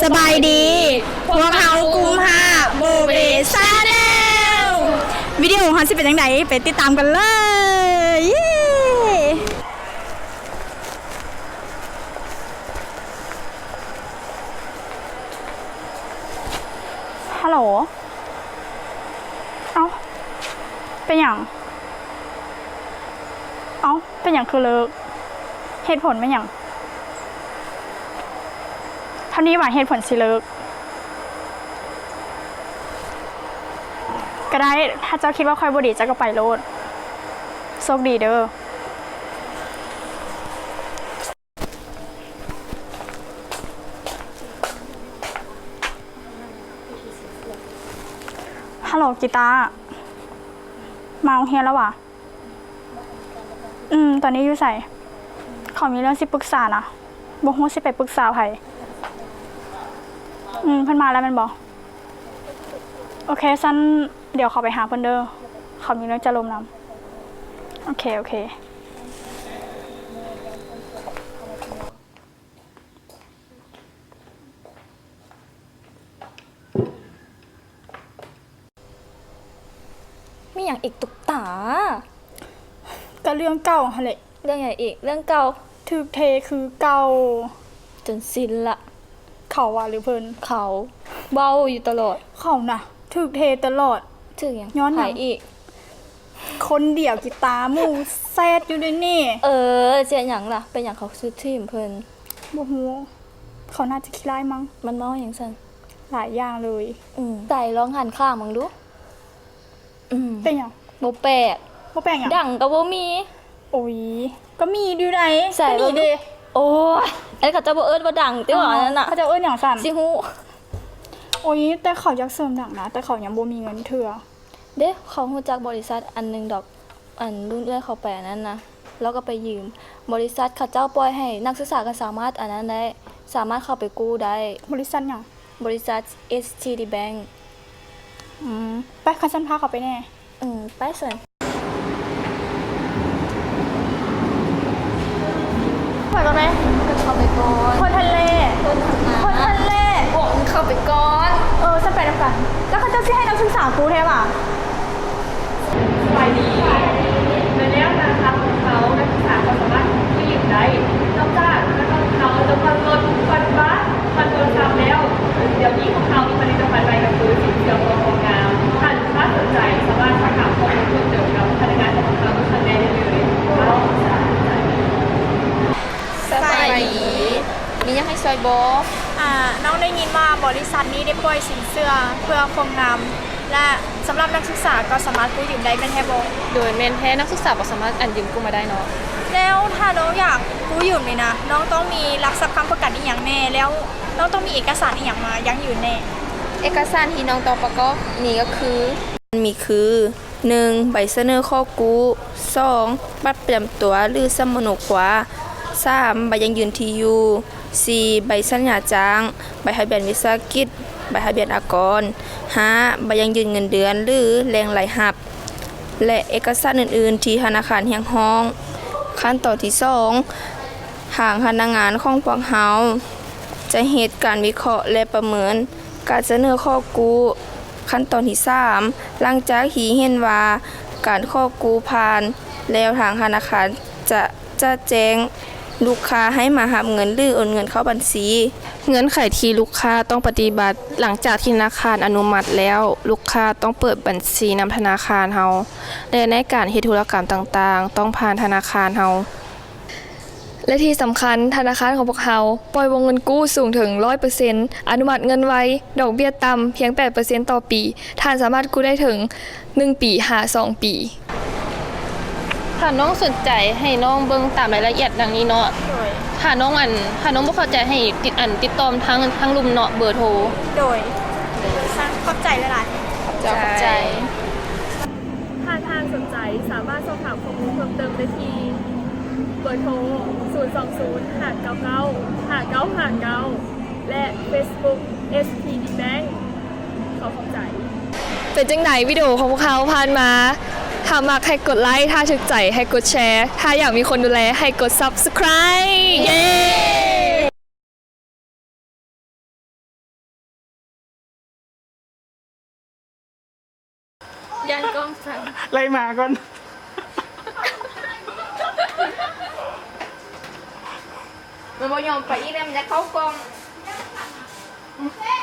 สบายดีพวกเขากุมภาโบเบซาแนลวิดีโอของเขาสิเป็นยังไงไปติดตามกันเลยฮัลโหลเอ้าเป็นอย่างเอ้าเป็นอย่างคือเลิกเหตุผลเป็นอย่างเท่านี้หวานเหตุผลสิเลิกก็ได้ถ้าเจ้าคิดว่าคอยบดีเจ้าก็ไปโลดโชคดีเด้อฮัลโหลกีตาร์มาโรงเรียนแล้ววะตอนนี้อยู่ใส่เขามีเรื่องสิปรึกษานะบอกว่าสิไปปรึกษาใครเพิ่นมาแล้วมันบอกโอเคสั้นเดี๋ยวเขาไปหาเพิ่นเด้อเขามีเรื่องจะลมนำโอเคมีอย่างอีกตุกตาก็เรื่องเก่าหั่นแหละเรื่องอย่างอีกเรื่องเก่าถูกเทคือเก่าจนสิ้นละเขาว่าหรือเพิ่นเขาเบ้าอยู่ตลอดเขาน่ะถูกเทตลอดถึงอย่างย้อนหลังอีกคนเดียวกีตาร์หมู่แซดอยู่ด้วยนี่เสียอย่างล่ะเป็นอย่างเขาซื้อทีมเพิ่นบ่ฮู้เขาน่าจะขี้ร้ายมั้งมันเมาอย่างซั่นหลายอย่างเลยใส่ร้องหันข้างมึงดูเป็นหยังบ่แปลกหยังดังก็บ่มีโอ้ยก็มีอยู่ไหนใส่นี่เด้โอ้ยไอ้เขาจะบ่เอิ้นว่าดังติว่านั่นน่ะเขาจะเอิ้นหยังซั่นสิฮู้โอ้ยแต่เขาอยากเสริมดังนะแต่เขายังบ่มีเงินเทื่อเด้เขารู้จักบริษัทอันนึงดอกอันรุ่นเอื้อยเขาไปอันนั้นนะแล้วก็ไปยืมบริษัทเขาเจ้าปล่อยให้นักศึกษาก็สามารถอันนั้นได้สามารถเข้าไปกู้ได้บริษัทหยังบริษัท STD Bank ไปคันซันพาเขาไปแน่ไปส่วนไปก่อนไหมเข้าไปก่อนคนทะเลบอกเข้าไปก่อนฉันไปแล้วกันแล้วเขาจะให้นักศึกษากู้ใช่ป่ะสบายดีในแล้วนะคะของเขานักศึกษาเขาสามารถผู้หญิงได้นอกจากเขาจะพันรถพันบัสพันโทรศัพท์แล้วเดี๋ยวนี้ของเขามีผลิตภัณฑ์ใบกระตุ้นสีเขียวของงามถ้าสนใจสามารถสอบถามข้อมูลเพิ่มเติมกับพนักงานของเขาทุกท่านได้เลยสบายดีมียังให้ซอยโบน้องได้ยินว่าบริษัทนี้ได้ปล่อยสินเชื่อเพื่อความงามและสำหรับนักศึกษาก็สามารถกู้ยืมได้เป็นแค่บอกโดยเมนแท้นักศึกษาก็สามารถยืมกู้มาได้เนาะแล้วถ้าน้องอยากกู้ยืมเลยนะน้องต้องมีหลักทรัพย์ค้ำประกันอีกอย่างแน่แล้วน้องต้องมีเอกสารอีกอย่างมายั้งยืนแน่เอกสารที่น้องต้องประกอบนี่ก็คือมี1. ใบเสนอข้อกู้ 2. บัตรประจำตัวหรือสมุดขวา 3. ใบยังยืนที่อยู่ 4. ใบสัญญาจ้างใบทะเบียนวิสาหกิจใบทะเบียนอากร 5. ใบยังยืนเงินเดือนหรือแรงรายรับและเอกสารอื่นๆที่ธนาคารเรียกร้องขั้นตอนที่ 2 ทางพนักงานของพวกเราจะเฮ็ดการวิเคราะห์และประเมินการเสนอข้อกู้ขั้นตอนที่ 3 หลังจากที่เห็นว่าการข้อกู้ผ่านแล้วทางธนาคารจะแจ้งลูกค้าให้มารับเงินหรือโอนเงินเข้าบัญชีเงื่อนไขที่ลูกค้าต้องปฏิบัติหลังจากที่ธนาคารอนุมัติแล้วลูกค้าต้องเปิดบัญชีนำธนาคารเฮาและในการเฮ็ดธุรกรรมต่างๆต้องผ่านธนาคารเฮาและที่สำคัญธนาคารของพวกเราปล่อยวงเงินกู้สูงถึง 100% อนุมัติเงินไวดอกเบี้ยต่ำเพียง 8% ต่อปีท่านสามารถกู้ได้ถึง1 ปีหา2 ปีถ้าน้องสนใจให้น้องเบิ่งตามรายละเอียดดังนี้เนาะถ้าน้องบ่เข้าใจให้ติดต่อทางลุมเนาะเบอร์โทรโดยขอบใจหลายๆขอบใจถ้าท่านสนใจสามารถสอบถามข้อมูลเพิ่มเติมได้ที่เบอร์โทร 020-599-5959 และ Facebook STD Bank ขอบใจเป็นจังได๋วิดีโอของพวกเขาผ่านมาถ้ามักให้กดไลค์ถ้าถูกใจให้กดแชร์ถ้าอยากมีคนดูแลให้กด Subscribe เย้ ไล่มาก่อน มันบ่ยอมไปอีแล้วมันจะเข้ากล่อง เฮ้